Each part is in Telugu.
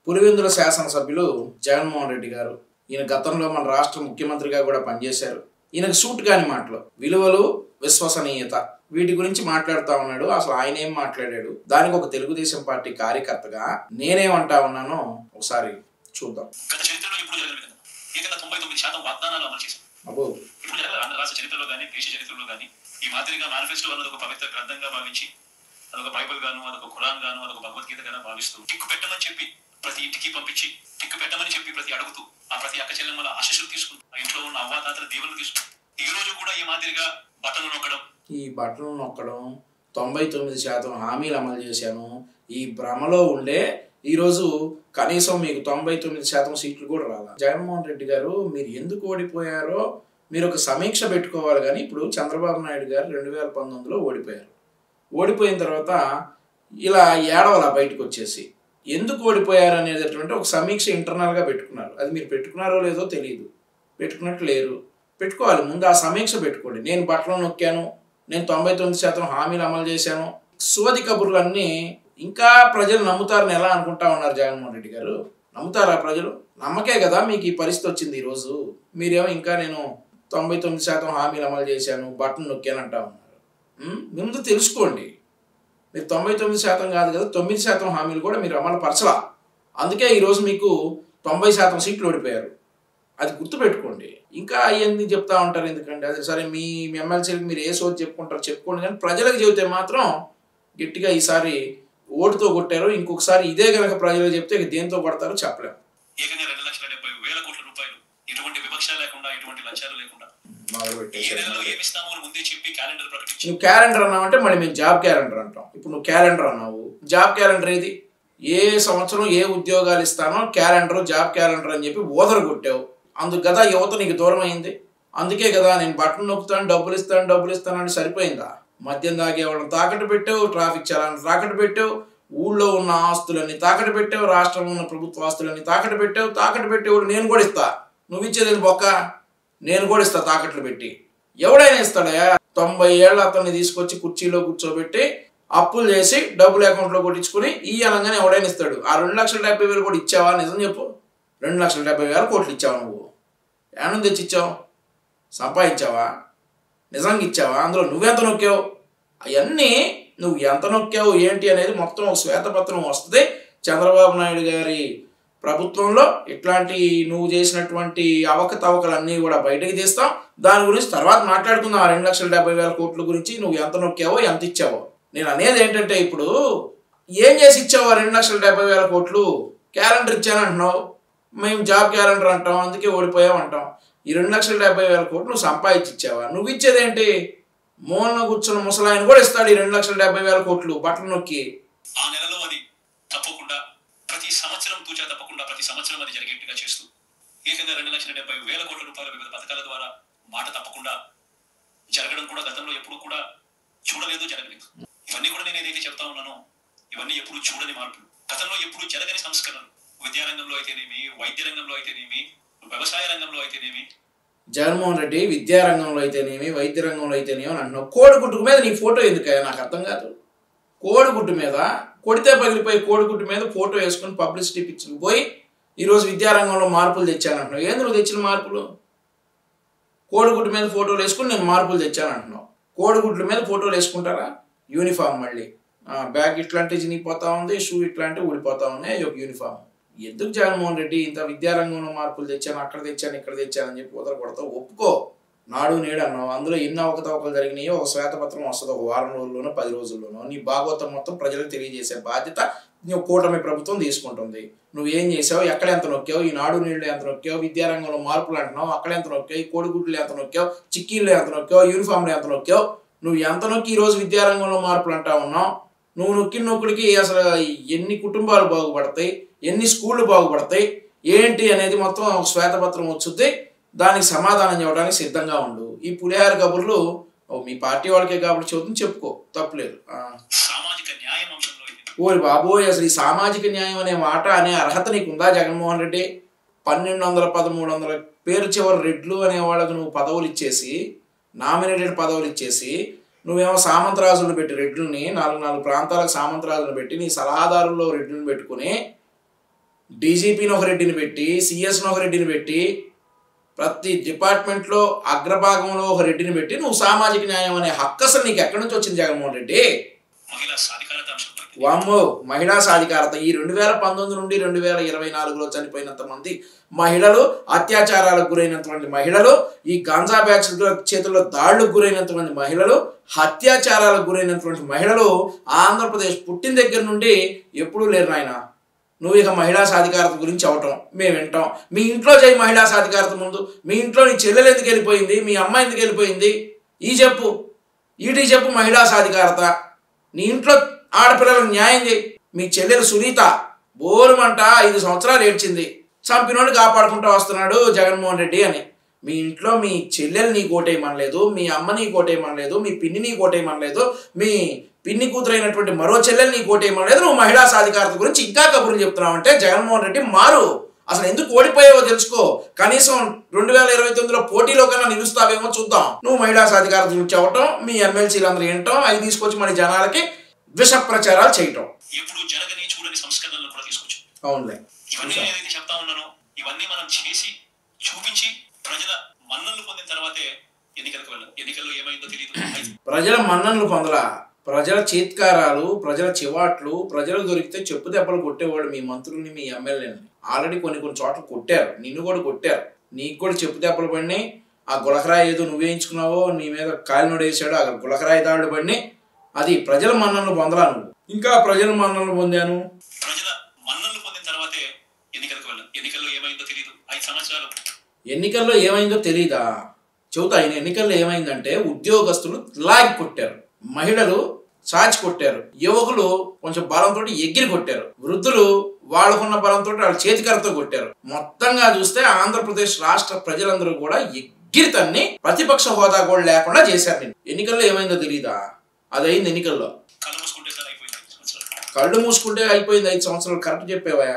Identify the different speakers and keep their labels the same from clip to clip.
Speaker 1: పులివెందుల శాసనసభ్యులు జగన్మోహన్ రెడ్డి గారు. ఈయన గతంలో మన రాష్ట్ర ముఖ్యమంత్రిగా కూడా పనిచేశారు. ఈయనకు సూట్ కాని మాటలు, విలువలు, విశ్వసనీయత వీటి గురించి మాట్లాడుతూ ఉన్నాడు. అసలు ఆయన ఏం మాట్లాడాడు, దానికి ఒక తెలుగుదేశం పార్టీ కార్యకర్తగా నేనేమంటా ఉన్నానో ఒకసారి చూద్దాం.
Speaker 2: గత చరిత్రలో ఇప్పుడు జరగలేదు కదా, ఏకంగా 99% వాగ్దానాలు అమలు చేశారు. ఇప్పుడు జరగలేదు. ఆంధ్ర రాష్ట్ర చరిత్రలో కానీ దేశ చరిత్రలో కానీ ఈ మాదిరిగా మేనిఫెస్టో అన్నది ఒక పవిత్ర గ్రంథంగా భావించి అదొక బైబిల్ గాను, అదొక ఖురాన్ గాను, అదొక భగవద్గీత గాను భావిస్తూ టిక్కు పెట్టమని చెప్పి ప్రతి ఇంటికి పంపించి టిక్కు పెట్టమని చెప్పి ప్రతి అడుగుతూ ఆ ప్రతి అక్క చెల్లెమ్మల ఆశీస్సులు తీసుకుంటూ ఆ ఇంట్లో ఉన్న అవ్వాతాతల దీవెనలు తీసుకుంటూ ఈ రోజు కూడా ఈ మాదిరిగా బట్టలు నొక్కడం,
Speaker 1: ఈ బట్టలు నొక్కడం, 99% హామీలు అమలు చేశాను, ఈ భ్రమలో ఉండే ఈరోజు కనీసం మీకు 99% సీట్లు కూడా రాలా. జగన్మోహన్ రెడ్డి గారు, మీరు ఎందుకు ఓడిపోయారో మీరు ఒక సమీక్ష పెట్టుకోవాలి. కానీ ఇప్పుడు చంద్రబాబు నాయుడు గారు 2019లో ఓడిపోయారు. ఓడిపోయిన తర్వాత ఇలా ఏడవలా బయటకు వచ్చేసి ఎందుకు ఓడిపోయారు అనేటటువంటి ఒక సమీక్ష ఇంటర్నల్గా పెట్టుకున్నారు. అది మీరు పెట్టుకున్నారో లేదో తెలియదు, పెట్టుకున్నట్టు లేరు. పెట్టుకోవాలి, ముందు ఆ సమీక్ష పెట్టుకోండి. నేను బట్టలు నొక్కాను, నేను 99% హామీలు అమలు చేశాను, సోది కబుర్లన్నీ ఇంకా ప్రజలు నమ్ముతారని ఎలా అనుకుంటా ఉన్నారు జగన్మోహన్ రెడ్డి గారు? నమ్ముతారా ప్రజలు? నమ్మకే కదా మీకు ఈ పరిస్థితి వచ్చింది ఈరోజు. మీరేమో ఇంకా నేను 99% హామీలు అమలు చేశాను, బట్టలు నొక్కాను అంటా ఉన్నారు. ముందు తెలుసుకోండి, మీరు 99% కాదు కదా, 9% హామీలు కూడా మీరు అమలు పరచలా. అందుకే ఈరోజు మీకు 90% సీట్లు ఓడిపోయారు. అది గుర్తుపెట్టుకోండి. ఇంకా అవన్నీ చెప్తా ఉంటారు ఎందుకంటే, అది సరే మీ ఎమ్మెల్సీలకు మీరు ఏ సోది చెప్పుకుంటారు చెప్పుకోండి, కానీ ప్రజలకు చెబితే మాత్రం గట్టిగా ఈసారి ఓటుతో కొట్టారు, ఇంకొకసారి ఇదే కనుక ప్రజలకు చెప్తే దేంతో కొడతారో చెప్పలేము.
Speaker 2: ఏకంగా 2,70,000 కోట్ల రూపాయలు ఎటువంటి వివక్ష లేకుండా, ఎటువంటి లంచాలు లేకుండా ఏ నెలలో ఏమిస్తామో అని ముందే చెప్పి క్యాలెండర్ ప్రకటించి,
Speaker 1: నువ్వు క్యాలెండర్ అన్నావు అంటే మళ్ళీ మేము జాబ్ క్యాలెండర్ అంటాం. ఇప్పుడు నువ్వు క్యాలెండర్ అన్నావు, జాబ్ క్యాలెండర్ ఏది? ఏ సంవత్సరం ఏ ఉద్యోగాలు ఇస్తానో క్యాలెండర్, జాబ్ క్యాలెండర్ అని చెప్పి ఓదరు కొట్టావు. అందుకు కదా యువత నీకు దూరం అయింది. అందుకే కదా నేను బట్టలు నొక్కుతాను, డబ్బులు ఇస్తాను అంటే సరిపోయిందా? మద్యం తాగేవాళ్ళని తాకట్టు పెట్టావు, ట్రాఫిక్ చలాన్ని తాకట్టు పెట్టావు, ఊళ్ళో ఉన్న ఆస్తులన్నీ తాకట్టు పెట్టావు, రాష్ట్రంలో ఉన్న ప్రభుత్వ ఆస్తులన్నీ తాకట్టు పెట్టావు. తాకట్టు పెట్టేవాడు నేను కూడా ఇస్తా, నువ్వు ఇచ్చేది బొక్క, నేను కూడా ఇస్తా తాకట్లు పెట్టి. ఎవడైనా ఇస్తాడా? 90 ఏళ్ళ అతన్ని తీసుకొచ్చి కుర్చీలో కూర్చోబెట్టి అప్పులు చేసి డబ్బులు అకౌంట్లో కొట్టించుకుని ఈ అనగానే ఎవడైనా ఇస్తాడు. ఆ 2,70,000 కూడా ఇచ్చావా? నిజం చెప్పు. 2,70,000 కోట్లు ఇచ్చావా? నువ్వు ఏమన్నా తెచ్చి ఇచ్చావు? సంపాదించావా? నిజంగా ఇచ్చావా? అందులో నువ్వెంత నొక్కావు? అవన్నీ నువ్వు ఎంత నొక్కావు ఏంటి అనేది మొత్తం ఒక శ్వేతపత్రం వస్తుంది. చంద్రబాబు నాయుడు గారి ప్రభుత్వంలో ఇట్లాంటి నువ్వు చేసినటువంటి అవకతవకలన్నీ కూడా బయటకు తీస్తాం. దాని గురించి తర్వాత మాట్లాడుకుందాం. ఆ 2,70,000 కోట్ల గురించి నువ్వు ఎంత నొక్కావో, ఎంత ఇచ్చావో. నేను అనేది ఏంటంటే, ఇప్పుడు ఏం చేసి ఇచ్చావు? 2,70,000 కోట్లు క్యాలెండర్ ఇచ్చాను అంటున్నావు, మేము జాబ్ క్యాలెండర్ అంటాం, అందుకే ఓడిపోయావు అంటాం. ఈ 2,70,000 కోట్లు నువ్వు సంపాదించి ఇచ్చావా? నువ్వు ఇచ్చేదేంటి? మూలన కూర్చున్న ముసలాయన కూడా ఇస్తాడు ఈ 2,70,000 కోట్లు బట్టలు నొక్కి.
Speaker 2: ఆ నెలలో అది తప్పకుండా ప్రతి సంవత్సరం తూచా తప్పకుండా ప్రతి సంవత్సరం అది జరిగేట్టుగా చేస్తూ ఏకంగా 2,70,000 కోట్ల రూపాయల వివిధ పథకాల ద్వారా మాట తప్పకుండా జరగడం కూడా గతంలో ఎప్పుడు కూడా చూడలేదు, జరగలేదు. ఇవన్నీ కూడా నేను ఏదైతే చెప్తా ఉన్నానో ఇవన్నీ ఎప్పుడు చూడని మార్పులు, గతంలో ఎప్పుడు జరగని సంస్కరణలు. విద్యారంగంలో అయితేనేమి, వైద్య రంగంలో అయితేనేమి, వ్యవసాయ రంగంలో అయితేనేమి.
Speaker 1: జగన్మోహన్ రెడ్డి విద్యారంగంలో అయితేనేమి, వైద్య రంగంలో అయితేనేమి అని అంటున్నావు. కోడిగుడ్డు మీద నీ ఫోటో ఎందుకయ్యా? నాకు అర్థం కాదు. కోడిగుడ్డు మీద కొడితే పగిలిపోయి కోడిగుడ్డు మీద ఫోటో వేసుకుని పబ్లిసిటీ పిక్చర్కి పోయి ఈరోజు విద్యారంగంలో మార్పులు తెచ్చానంటున్నావు. ఏంది నువ్వు తెచ్చిన మార్పులు? కోడిగుడ్డు మీద ఫోటోలు వేసుకుని నేను మార్పులు తెచ్చానంటున్నావు. కోడిగుడ్ల మీద ఫోటోలు వేసుకుంటారా? యూనిఫామ్ మళ్ళీ బ్యాగ్ ఇట్లాంటివి చినిగిపోతా ఉంది, షూ ఇట్లాంటివి ఊడిపోతా ఉన్నాయి, ఒక యూనిఫామ్. ఎందుకు జగన్మోహన్ రెడ్డి ఇంత విద్యారంగంలో మార్పులు తెచ్చాను, అక్కడ తెచ్చాను, ఇక్కడ తెచ్చానని చెప్పి వదల కొడతావు? ఒప్పుకో. నాడు నేడు అన్నావు, అందులో ఎన్ని అవకతవకలు జరిగినాయో ఒక శ్వేతపత్రం వస్తుంది, ఒక వారం రోజుల్లోనో 10 రోజుల్లోనో. నీ భాగవతం మొత్తం ప్రజలకు తెలియజేసే బాధ్యత నువ్వు కూటమి ప్రభుత్వం తీసుకుంటుంది. నువ్వేం చేసావు, ఎక్కడ ఎంత నొక్కావు, ఈ నాడు నీళ్ళు ఎంత నొక్కావు, విద్యారంగంలో మార్పులు అంటున్నావు, అక్కడ ఎంత నొక్కావు, కోడిగుడ్లు ఎంత నొక్కావు, చిక్కీళ్ళు ఎంత నొక్కావు, యూనిఫామ్లు ఎంత నొక్కావు, నువ్వు ఎంత నొక్కి ఈరోజు విద్యారంగంలో మార్పులు అంటా ఉన్నావు. నువ్వు నొక్కిన నొక్కుడికి అసలు ఎన్ని కుటుంబాలు బాగుపడతాయి, ఎన్ని స్కూళ్ళు బాగుపడతాయి ఏంటి అనేది మొత్తం ఒక శ్వేతపత్రం వచ్చుద్ది. దానికి సమాధానం చెప్పడానికి సిద్ధంగా ఉండు. ఈ పులిహార కబుర్లు మీ పార్టీ వాళ్ళకే కాబట్టి చెబుతుంది, చెప్పుకో, తప్పులేదు. ఓరి బాబోయ్, అసలు ఈ సామాజిక న్యాయం అనే మాట అనే అర్హత నీకుందా జగన్మోహన్ రెడ్డి? 1,200, 1,300 పేరు చివరి రెడ్లు అనే వాళ్ళకు నువ్వు పదవులు ఇచ్చేసి, నామినేటెడ్ పదవులు ఇచ్చేసి, నువ్వేమో సామంతరాజులను పెట్టి రెడ్లని 4 ప్రాంతాలకు సామంతరాజులను పెట్టి నీ సలహాదారుల్లో రెడ్లను పెట్టుకుని డీజీపీని ఒక రెడ్డిని పెట్టి, సిఎస్ని ఒక రెడ్డిని పెట్టి, ప్రతి డిపార్ట్మెంట్లో అగ్రభాగంలో ఒక రెడ్డిని పెట్టి నువ్వు సామాజిక న్యాయం అనే హక్కు అసలు నీకు ఎక్కడి నుంచి వచ్చింది జగన్మోహన్ రెడ్డి? వామ్మో, మహిళా సాధికారత. ఈ 2019 నుండి 2024లో చనిపోయినంత మంది మహిళలు, అత్యాచారాలకు గురైనటువంటి మహిళలు, ఈ గాంజా బ్యాచ్ చేతుల్లో దాడులకు గురైనటువంటి మహిళలు, అత్యాచారాలకు గురైనటువంటి మహిళలు ఆంధ్రప్రదేశ్ పుట్టిన దగ్గర నుండి ఎప్పుడూ లేరు నాయన. నువ్వు ఇక మహిళా సాధికారత గురించి అవటం మేము వింటాం. మీ ఇంట్లో చేయి మహిళా సాధికారత ముందు. మీ ఇంట్లో నీ చెల్లెలు ఎందుకు వెళ్ళిపోయింది, మీ అమ్మ ఎందుకు వెళ్ళిపోయింది, ఈ చెప్పు. ఈటి చెప్పు మహిళా సాధికారత. నీ ఇంట్లో ఆడపిల్లలకు న్యాయం చేయి. మీ చెల్లెలు సునీత బోరుమంట 5 సంవత్సరాలు ఏడ్చింది, చంపినోడు కాపాడుకుంటూ వస్తున్నాడు జగన్మోహన్ రెడ్డి అని. మీ ఇంట్లో మీ చెల్లెలు నీ కోటేయమనలేదు, మీ అమ్మ నీ కోటేయమనలేదు, మీ పిన్ని నీ కోటేయమనలేదు, మీ పిన్ని కూతురైనటువంటి మరో చెల్లెలు నీ కోటేయమనలేదు. నువ్వు మహిళా సాధికారత గురించి ఇంకా కబుర్లు చెప్తున్నావు అంటే జగన్మోహన్ రెడ్డి మారు. అసలు ఎందుకు ఓడిపోయావో తెలుసుకో. కనీసం 2029లో పోటీలో కన్నా నిలుస్తావేమో చూద్దాం. నువ్వు మహిళా సాధికారత గురించి అవటం, మీ ఎమ్మెల్సీలు అందరూ ఏంటో అవి తీసుకొచ్చి మన జనాలకి విష ప్రచారాలు చేయటం.
Speaker 2: ఎప్పుడు జరగని చూడని సంస్కరణలు కూడా తీసుకొచ్చు.
Speaker 1: అవునులే,
Speaker 2: ఇవన్నీ ఏదైతే చెప్తా ఉన్నానో ఇవన్నీ మనం చేసి చూపించి ప్రజల మన్ననలు పొందిన తర్వాతే ఎన్నికలకు వెళ్ళాలి. ఎన్నికల్లో ఏమైందో తెలియదు.
Speaker 1: ప్రజల మన్ననలు పొందలా, ప్రజల చీత్కారాలు, ప్రజల చివాట్లు, ప్రజలకు దొరికితే చెప్పు దెబ్బలు కొట్టేవాళ్ళు మీ మంత్రుల్ని, మీ ఎమ్మెల్యేని. ఆల్రెడీ కొన్ని చోట్ల కొట్టారు, నిన్ను కూడా కొట్టారు. నీకు కూడా చెప్పు దెబ్బలు పడినాయి. ఆ గులకరాయి ఏదో నువ్వేయించుకున్నావో, నీ మీద కాలినోడు వేసాడు, ఆ గులకరాయి దాడులు పడినాయి. అది ప్రజల మన్ననలు పొందలా. నువ్వు ఇంకా ప్రజల మన్ననలు పొందాను.
Speaker 2: ప్రజల మన్ననలు పొందిన తర్వాతే ఎన్నికలకు వెళ్ళాలి. ఎన్నికల్లో ఏమైందో తెలియదు. 5 సంవత్సరాలు
Speaker 1: ఎన్నికల్లో ఏమైందో తెలీదా? చెబుతా. ఆయన ఎన్నికల్లో ఏమైందంటే ఉద్యోగస్తులు లాగి కొట్టారు, మహిళలు చాచి కొట్టారు, యువకులు కొంచెం బలంతో ఎగిరి కొట్టారు, వృద్ధులు వాళ్ళకున్న బలంతో వాళ్ళ చేతికరతో కొట్టారు. మొత్తంగా చూస్తే ఆంధ్రప్రదేశ్ రాష్ట్ర ప్రజలందరూ కూడా ఎగిరి తన్ని ప్రతిపక్ష హోదా కూడా లేకుండా చేశారు. నేను ఎన్నికల్లో ఏమైందో తెలీదా? అది అయింది ఎన్నికల్లో. కళ్ళు మూసుకుంటే అయిపోయింది 5 సంవత్సరాలు. కరెక్ట్ చెప్పేవా?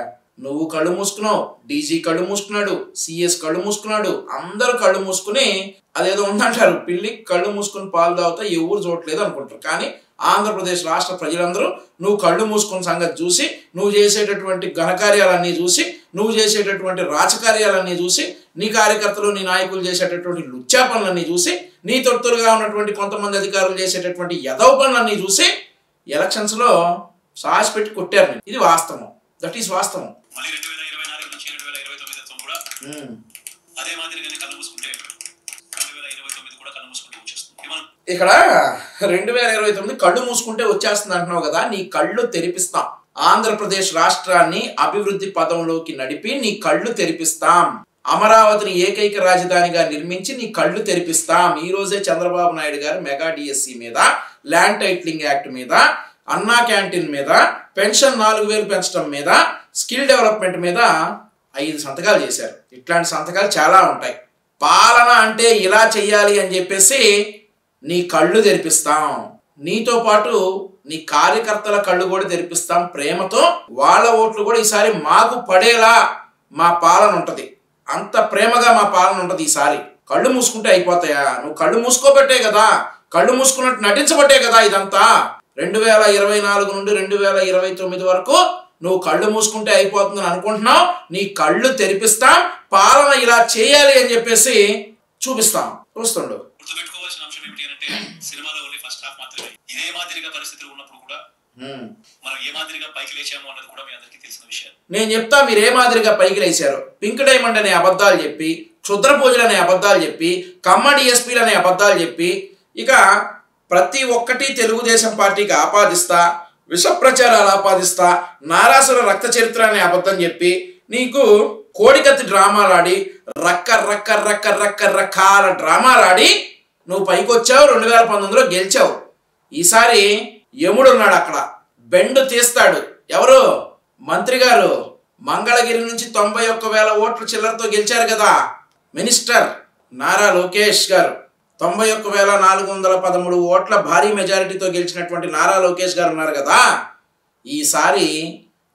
Speaker 1: నువ్వు కళ్ళు మూసుకున్నావు, డీజీ కళ్ళు మూసుకున్నాడు, సిఎస్ కళ్ళు మూసుకున్నాడు, అందరూ కళ్ళు మూసుకుని అదేదో ఉందంటారు, పిల్లి కళ్ళు మూసుకుని పాలు తాగుతా ఎవరు చూడట్లేదు అనుకుంటారు. కానీ ఆంధ్రప్రదేశ్ రాష్ట్ర ప్రజలందరూ నువ్వు కళ్ళు మూసుకున్న సంగతి చూసి, నువ్వు చేసేటటువంటి ఘనకార్యాలన్నీ చూసి, నువ్వు చేసేటటువంటి రాజకార్యాలన్నీ చూసి, నీ కార్యకర్తలు, నీ నాయకులు చేసేటటువంటి లుచ్చా పనులన్నీ చూసి, నీ తొత్తులుగా ఉన్నటువంటి కొంతమంది అధికారులు చేసేటటువంటి యదవ పనులన్నీ చూసి ఎలక్షన్స్లో సాహసి పెట్టి కొట్టారు. ఇది వాస్తవం. దట్ ఈస్ వాస్తవం.
Speaker 2: మళ్ళీ 2024 నుంచి 2029 కూడా అదే మాదిరిగానే కళ్ళు మూసుకుంటే 2029 కూడా కళ్ళు మూసుకుంటే వచ్చేస్తుంది.
Speaker 1: ఇక్కడ 2029 కళ్ళు మూసుకుంటే వచ్చేస్తుంది అంటున్నావు కదా, నీ కళ్ళు తెరిపిస్తాం. ఆంధ్రప్రదేశ్ రాష్ట్రాన్ని అభివృద్ధి పదంలోకి నడిపి నీ కళ్ళు తెరిపిస్తాం. అమరావతిని ఏకైక రాజధానిగా నిర్మించి నీ కళ్ళు తెరిపిస్తాం. ఈ రోజే చంద్రబాబు నాయుడు గారు మెగా డిఎస్సి మీద, ల్యాండ్ టైటిలింగ్ యాక్ట్ మీద, అన్నా క్యాంటీన్ మీద, పెన్షన్ 4000 పెంచడం మీద, స్కిల్ డెవలప్మెంట్ మీద 5 సంతకాలు చేశారు. ఇట్లాంటి సంతకాలు చాలా ఉంటాయి. పాలన అంటే ఇలా చెయ్యాలి అని చెప్పేసి నీ కళ్ళు తెరిపిస్తాం. నీతో పాటు నీ కార్యకర్తల కళ్ళు కూడా తెరిపిస్తాం. ప్రేమతో వాళ్ళ ఓట్లు కూడా ఈసారి మాకు పడేలా మా పాలన ఉంటది. అంత ప్రేమగా మా పాలన ఉంటది. ఈసారి కళ్ళు మూసుకుంటే అయిపోతాయా? నువ్వు కళ్ళు మూసుకోబట్టే కదా, కళ్ళు మూసుకున్నట్టు నటించబట్టే కదా ఇదంతా. 2024 నుండి 2029 వరకు నువ్వు కళ్ళు మూసుకుంటే అయిపోతుందని అనుకుంటున్నావు. నీ కళ్ళు తెరిపిస్తాం, పాలన ఇలా చేయాలి అని చెప్పేసి చూపిస్తాం. చూస్తుండు.
Speaker 2: గుర్తుపెట్టుకోవాల్సిన అంశం ఏమిటి అంటే సినిమాలో ఓన్లీ ఫస్ట్ హాఫ్ మాత్రమే. ఇదే మాదిరిగా పరిస్థితులు ఉన్నప్పుడు కూడా మనం ఏ మాదిరిగా పైకి లేచాము అన్నది కూడా మీ అందరికీ తెలిసిన విషయం.
Speaker 1: నేను చెప్తా మీరు ఏ మాదిరిగా పైకి లేచారు. పింక్ డైమండ్ అనే అబద్ధాలు చెప్పి, క్షుద్ర పూజలు అనే అబద్ధాలు చెప్పి, కమ్మ డిఎస్పీలు అనే అబద్ధాలు చెప్పి, ఇక ప్రతి ఒక్కటి తెలుగుదేశం పార్టీకి ఆపాదిస్తా, విష ప్రచారాలు ఆపాదిస్తా, నారాసుర రక్త చరిత్ర అనే అబద్ధం చెప్పి, నీకు కోడికత్తి డ్రామాలాడి, రకరకాల డ్రామాలాడి నువ్వు పైకి వచ్చావు. 2019లో గెలిచావు. ఈసారి యముడు ఉన్నాడు అక్కడ, బెండు తీస్తాడు. ఎవరు? మంత్రి గారు. మంగళగిరి నుంచి 91,000 ఓట్ల చిల్లరతో గెలిచారు కదా మినిస్టర్ నారా లోకేష్ గారు. 91,413 ఓట్ల భారీ మెజారిటీతో గెలిచినటువంటి నారా లోకేష్ గారు ఉన్నారు కదా. ఈసారి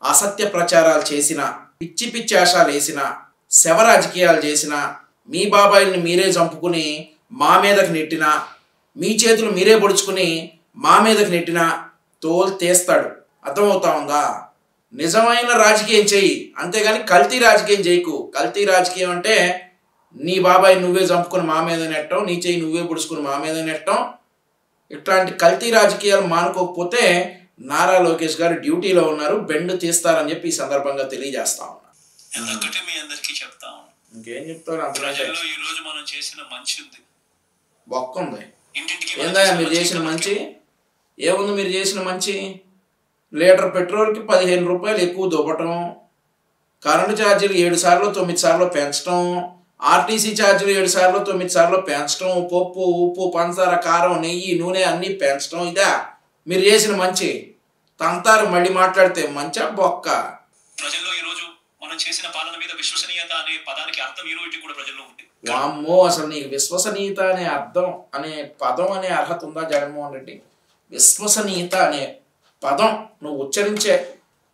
Speaker 1: అసత్య ప్రచారాలు చేసిన, పిచ్చి పిచ్చి ఆశాలు వేసిన, శవ రాజకీయాలు చేసిన, మీ బాబాయిల్ని మీరే చంపుకుని మా మీదకి నెట్టిన, మీ చేతులు మీరే పొడుచుకుని మా మీదకి నెట్టిన తోలు తీస్తాడు. అర్థమవుతా ఉందా? నిజమైన రాజకీయం చెయ్యి, అంతేగాని కల్తీ రాజకీయం చేయకు. కల్తీ రాజకీయం అంటే నీ బాబాయ్ నువ్వే చంపుకొని మా మీద నెట్టం, నీ చెయ్యి నువ్వే పుడుచుకుని మా మీద నెట్టం. ఇట్లాంటి కల్తీ రాజకీయాలు మానుకోకపోతే నారా లోకేష్ గారు డ్యూటీలో ఉన్నారు, బెండ్ తీస్తారని చెప్పి ఈ సందర్భంగా తెలియజేస్తా ఉన్నా.
Speaker 2: మీ అందరికీ చెప్తా ఉన్నా,
Speaker 1: ఇంకేం చెప్తారు?
Speaker 2: ప్రజల్లో ఈ రోజు మనం చేసిన మంచి ఉంది,
Speaker 1: బొక్క ఉంది. ఏందా మీరు చేసిన మంచి? ఏముంది మీరు చేసిన మంచి? లీటర్ పెట్రోల్కి 15 రూపాయలు ఎక్కువ దొబ్బటం, కరెంటు ఛార్జీలు 7 సార్లు 9 సార్లు పెంచడం, ఆర్టీసీ ఛార్జీలు 7 సార్లు 9 సార్లు పెంచడం, పప్పు ఉప్పు పంచదార కారం నెయ్యి నూనె అన్నీ పెంచడం, ఇదా మీరు చేసిన మంచి? తంతారు మళ్ళీ మాట్లాడితే మంచా బొక్క?
Speaker 2: ప్రజల్లో ఈ రోజు మనం చేసిన పాలన మీద విశ్వసనీయత అనే పదానికి అర్థం ఈ రోజు కూడా ప్రజల్లో ఉంది.
Speaker 1: వామ్మో, అసలు నీకు విశ్వసనీయత అనే అర్థం అనే పదం అనే అర్హత ఉందా జగన్మోహన్ రెడ్డి? విశ్వసనీయత అనే పదం నువ్వు ఉచ్చరించే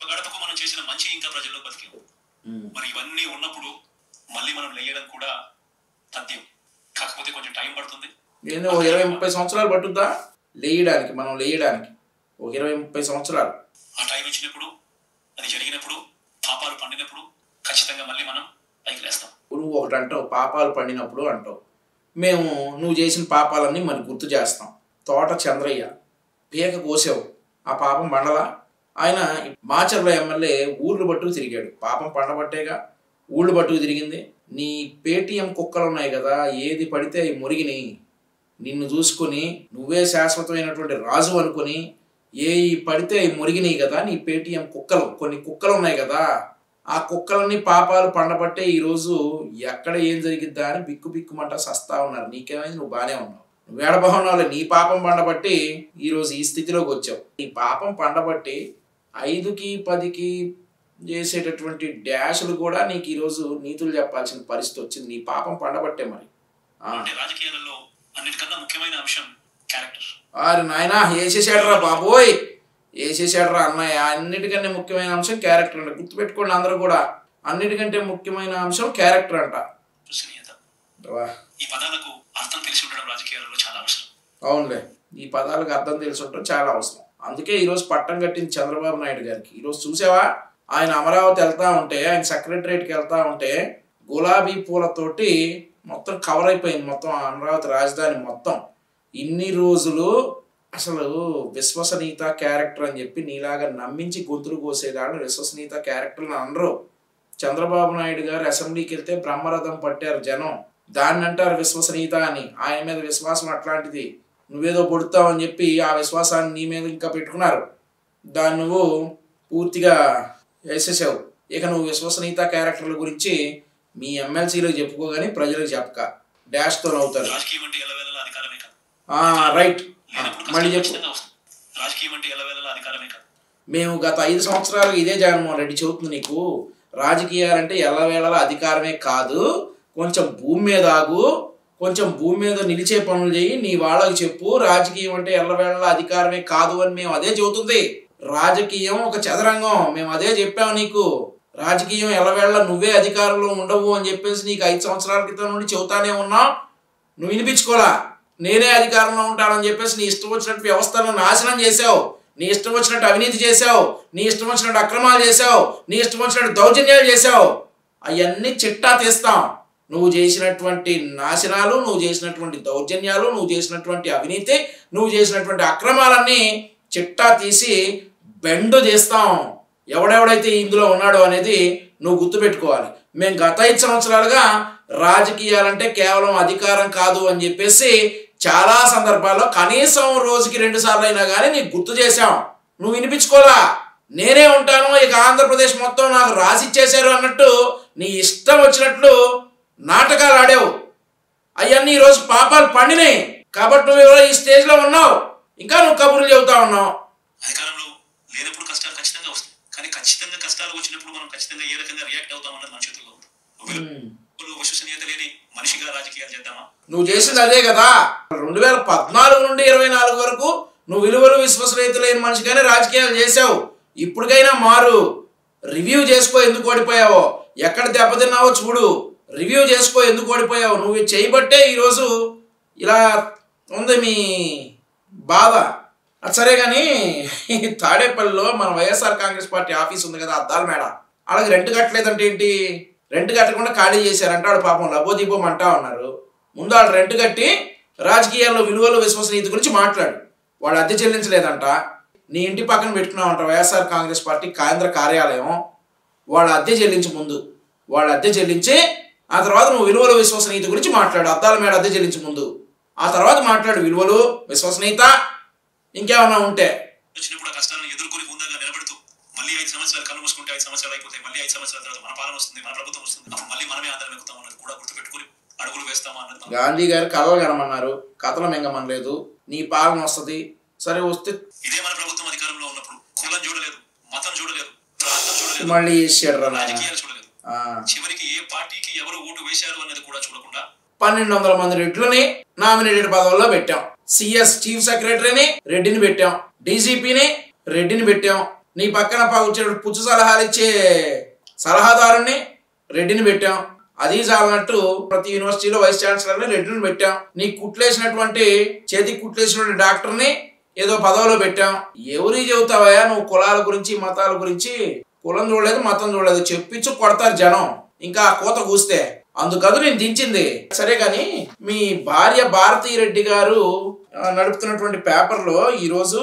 Speaker 2: గడపకు మనం చేసిన మంచి ఇంకా ప్రజల్లో బతికే. మరి ఇవన్నీ ఉన్నప్పుడు మళ్ళీ మనం లేయడం కూడా తథ్యం, కాకపోతే కొంచెం టైం పడుతుంది.
Speaker 1: ఏంది ఓ 20-30 సంవత్సరాలు పట్టుద్దా లేయడానికి? మనం లేయడానికి ఓ 20-30 సంవత్సరాలు.
Speaker 2: ఆ టైం ఇచ్చినప్పుడు, అది జరిగినప్పుడు, పాపాలు పండినప్పుడు ఖచ్చితంగా మళ్ళీ మనం పైకి లేస్తాం.
Speaker 1: నువ్వు ఒకటి అంటావు, పాపాలు పండినప్పుడు అంటావు. మేము నువ్వు చేసిన పాపాలన్నీ మరి గుర్తు చేస్తాం. తోట చంద్రయ్య పీక కోసావు, ఆ పాపం పండలా? ఆయన మాచర్ల ఎమ్మెల్యే ఊర్లు పట్టుకు తిరిగాడు, పాపం పండబట్టేగా ఊళ్ళు పట్టుకు తిరిగింది. నీ పేటీఎం కుక్కలు ఉన్నాయి కదా, ఏది పడితే అవి మురిగిని నిన్ను చూసుకొని నువ్వే శాశ్వతమైనటువంటి రాజు అనుకొని ఏ పడితే అవి మురిగినాయి కదా. నీ పేటీఎం కుక్కలు, కొన్ని కుక్కలు ఉన్నాయి కదా, ఆ కుక్కలన్నీ పాపాలు పండబట్టే ఈరోజు ఎక్కడ ఏం జరిగిద్దా అని బిక్కు బిక్కుమంటా సస్తా ఉన్నారు. నీకేమైంది? నువ్వు బాగానే ఉన్నావు, నువ్వు ఏడబహున్నావులే. నీ పాపం పండబట్టి ఈరోజు ఈ స్థితిలోకి వచ్చావు. నీ పాపం పండబట్టి 5కి 10కి చేసేటటువంటి డాష్లు కూడా నీకు ఈరోజు నీతులు చెప్పాల్సిన పరిస్థితి వచ్చింది. నీ పాపం పండబట్టే. మరి
Speaker 2: రాజకీయాలలో అన్నిటికన్నా ముఖ్యమైన అంశం క్యారెక్టర్.
Speaker 1: అరే నాయనా, వేసేసాడరా బాబోయ్, వేసేసాడరా అన్నయ్య. అన్నిటికంటే ముఖ్యమైన అంశం క్యారెక్టర్ అంట. గుర్తుపెట్టుకోండి అందరూ కూడా, అన్నిటికంటే ముఖ్యమైన అంశం క్యారెక్టర్ అంట.
Speaker 2: ఈ పదాలకు అర్థం తెలిసి ఉండడం రాజకీయాలలో చాలా అవసరం.
Speaker 1: అవునులే, ఈ పదాలకు అర్థం తెలిసి ఉండడం చాలా అవసరం. అందుకే ఈరోజు పట్టం కట్టింది చంద్రబాబు నాయుడు గారికి. ఈరోజు చూసావా, ఆయన అమరావతి వెళ్తా ఉంటే, ఆయన సెక్రటరేట్కి వెళ్తా ఉంటే గులాబీ పూలతోటి మొత్తం కవర్ అయిపోయింది, మొత్తం అమరావతి రాజధాని మొత్తం. ఇన్ని రోజులు అసలు విశ్వసనీయత క్యారెక్టర్ అని చెప్పి నీలాగా నమ్మించి గొంతులు కోసేదాన్ని విశ్వసనీయత క్యారెక్టర్ని అనరు. చంద్రబాబు నాయుడు గారు అసెంబ్లీకి వెళ్తే బ్రహ్మరథం పట్టారు జనం, దాన్ని అంటారు విశ్వసనీయత అని. ఆయన మీద విశ్వాసం అట్లాంటిది, నువ్వేదో పొడుతావు అని చెప్పి ఆ విశ్వాసాన్ని నీ మీద ఇంకా పెట్టుకున్నారు. దాన్ని నువ్వు పూర్తిగా వేసేసావు. ఇక నువ్వు విశ్వసనీయత క్యారెక్టర్ల గురించి మీ ఎమ్మెల్సీలకు చెప్పుకోగానే ప్రజలకు చెప్పక డాష్తో నవ్వుతారు. రైట్, మళ్ళీ చెప్పు. మేము గత 5 సంవత్సరాలు ఇదే జగన్మోహన్ రెడ్డి చెబుతుంది నీకు, రాజకీయాలంటే ఎల్లవేళలా అధికారమే కాదు, కొంచెం భూమి మీద ఆగు, కొంచెం భూమి మీద నిలిచే పనులు చేయి, నీ వాళ్ళకి చెప్పు. రాజకీయం అంటే ఎల్లవేళలా అధికారమే కాదు అని మేము అదే చెబుతుంది. రాజకీయం ఒక చదరంగం, మేము అదే చెప్పాము నీకు. రాజకీయం ఎల్లవేళ నువ్వే అధికారంలో ఉండవు అని చెప్పేసి నీకు 5 సంవత్సరాల క్రితం నుండి చెబుతానే ఉన్నాం, నువ్వు వినిపించుకోలా. నేనే అధికారంలో ఉంటానని చెప్పేసి నీ ఇష్టం వచ్చినట్టు వ్యవస్థలను నాశనం చేసావు, నీ ఇష్టం వచ్చినట్టు అవినీతి చేసావు, నీ ఇష్టం వచ్చినట్టు అక్రమాలు చేసావు, నీ ఇష్టం వచ్చినట్టు దౌర్జన్యాలు చేసావు. అవన్నీ చిట్టా తీస్తాం. నువ్వు చేసినటువంటి నాశనాలు, నువ్వు చేసినటువంటి దౌర్జన్యాలు, నువ్వు చేసినటువంటి అవినీతి, నువ్వు చేసినటువంటి అక్రమాలన్నీ చిట్టా తీసి బెండు చేస్తాం. ఎవడెవడైతే ఇందులో ఉన్నాడో అనేది నువ్వు గుర్తుపెట్టుకోవాలి. మేము గత 5 సంవత్సరాలుగా రాజకీయాలంటే కేవలం అధికారం కాదు అని చెప్పేసి చాలా సందర్భాల్లో కనీసం రోజుకి 2 సార్లు అయినా కానీ నీకు గుర్తు చేశాం, నువ్వు వినిపించుకోలా. నేనే ఉంటాను, ఇక ఆంధ్రప్రదేశ్ మొత్తం నాకు రాసిచ్చేశారు అన్నట్టు నీ ఇష్టం వచ్చినట్లు నాటకాలు ఆడావు. అవన్నీ ఈరోజు పాపాలు పండినాయి కాబట్టి నువ్వు ఎవరో ఈ స్టేజ్లో ఉన్నావు, ఇంకా నువ్వు కబుర్లు చెబుతా ఉన్నావు.
Speaker 2: అధికారంలో లేనప్పుడు కష్టాలు ఖచ్చితంగా వస్తాయి, కానీ ఖచ్చితంగా కష్టాలు వచ్చినప్పుడు మనం ఖచ్చితంగా ఏ రకంగా రియాక్ట్ అవుతాం అన్నది మన చేతుల్లో ఉంది. విశ్వసనీయత లేని మనిషిగా రాజకీయాలు చేద్దామా?
Speaker 1: నువ్వు చేసింది అదే కదా. 2014 నుండి 24 వరకు నువ్వు విలువలు విశ్వసనీయత లేని మనిషిగానే రాజకీయాలు చేసావు. ఇప్పటికైనా మారు, రివ్యూ చేసుకో ఎందుకు ఓడిపోయావో, ఎక్కడ దెబ్బతిన్నావో చూడు, రివ్యూ చేసుకో ఎందుకు ఓడిపోయావు. నువ్వు చేయబట్టే ఈరోజు ఇలా ఉంది మీ బాధ. అది సరే కానీ తాడేపల్లిలో మన వైఎస్ఆర్ కాంగ్రెస్ పార్టీ ఆఫీస్ ఉంది కదా, అద్దాల మేడ, అలాగే రెంట్ కట్టలేదంటే ఏంటి? రెంట్ కట్టకుండా ఖాళీ చేశారంట. వాడు పాపం లబోదీపం అంటా ఉన్నారు. ముందు వాళ్ళు రెంట్ కట్టి రాజకీయాల్లో విలువలు విశ్వసనీయత గురించి మాట్లాడు. వాడు అద్దె చెల్లించలేదంట. నీ ఇంటి పక్కన పెట్టుకున్నావంట వైఎస్ఆర్ కాంగ్రెస్ పార్టీ కేంద్ర కార్యాలయం. వాళ్ళ అద్దె చెల్లించి ముందు, వాళ్ళ అద్దె చెల్లించి ఆ తర్వాత నువ్వు విలువలు విశ్వసనీయత గురించి మాట్లాడు. అద్దాల మేడ అద్దె చెల్లించి ముందు, ఆ తర్వాత మాట్లాడు విలువలు విశ్వసనీయత ఇంకేమన్నా ఉంటే.
Speaker 2: వచ్చినప్పుడు కష్టాలను ఎదుర్కొని ఉందగా నిలబడుతూ మళ్ళీ 5 సంవత్సరాలు కళ్ళు మూసుకుంటే 5 సంవత్సరాలు అయిపోతాయి. మళ్ళీ 5 సంవత్సరాల తర్వాత మన పాలన వస్తుంది, మన ప్రభుత్వం వస్తుంది. అప్పుడు మళ్ళీ మనమే ఆందోళన ఎక్కుతాం అన్నది కూడా గుర్తుపెట్టుకుని అడుగులు వేస్తామా అన్నది.
Speaker 1: గాంధీ గారు కలలు కనమన్నారు, కథలు మింగమనలేదు. నీ పాలన వస్తుంది, సరే వస్తే.
Speaker 2: ఇదే మన ప్రభుత్వం అధికారంలో ఉన్నప్పుడు కులం చూడలేదు, మతం చూడలేదు, ప్రాంతం చూడలేదు,
Speaker 1: మళ్ళీ
Speaker 2: రాజకీయాలు చూడలేదు. చివరికి ఏ పార్టీకి ఎవరు ఓటు వేశారు అన్నది కూడా చూడకుండా
Speaker 1: 1200 మంది రెడ్లని నామినేటెడ్ పదవుల్లో పెట్టాం. సిఎస్ చీఫ్ సెక్రటరీని రెడ్డిని పెట్టాం, డీజీపీని రెడ్డిని పెట్టాం. నీ పక్కన వచ్చే పుచ్చు సలహాలు ఇచ్చే సలహాదారుని రెడ్డిని పెట్టాం. అది చాలన్నట్టు ప్రతి యూనివర్సిటీలో వైస్ ఛాన్సలర్ని రెడ్డిని పెట్టాం. నీ కుట్లేసినటువంటి చేతికి కుట్లేసినటువంటి డాక్టర్ని ఏదో పదవిలో పెట్టాం. ఎవరికి చెబుతావయ్యా నువ్వు కులాల గురించి మతాల గురించి? కులం చూడలేదు, మతం చూడలేదు, చెప్పించు కొడతారు జనం. ఇంకా కోత కూస్తే అందుకదు నేను దించింది. సరే కానీ మీ భార్య భారతీ రెడ్డి గారు నడుపుతున్నటువంటి పేపర్లో ఈరోజు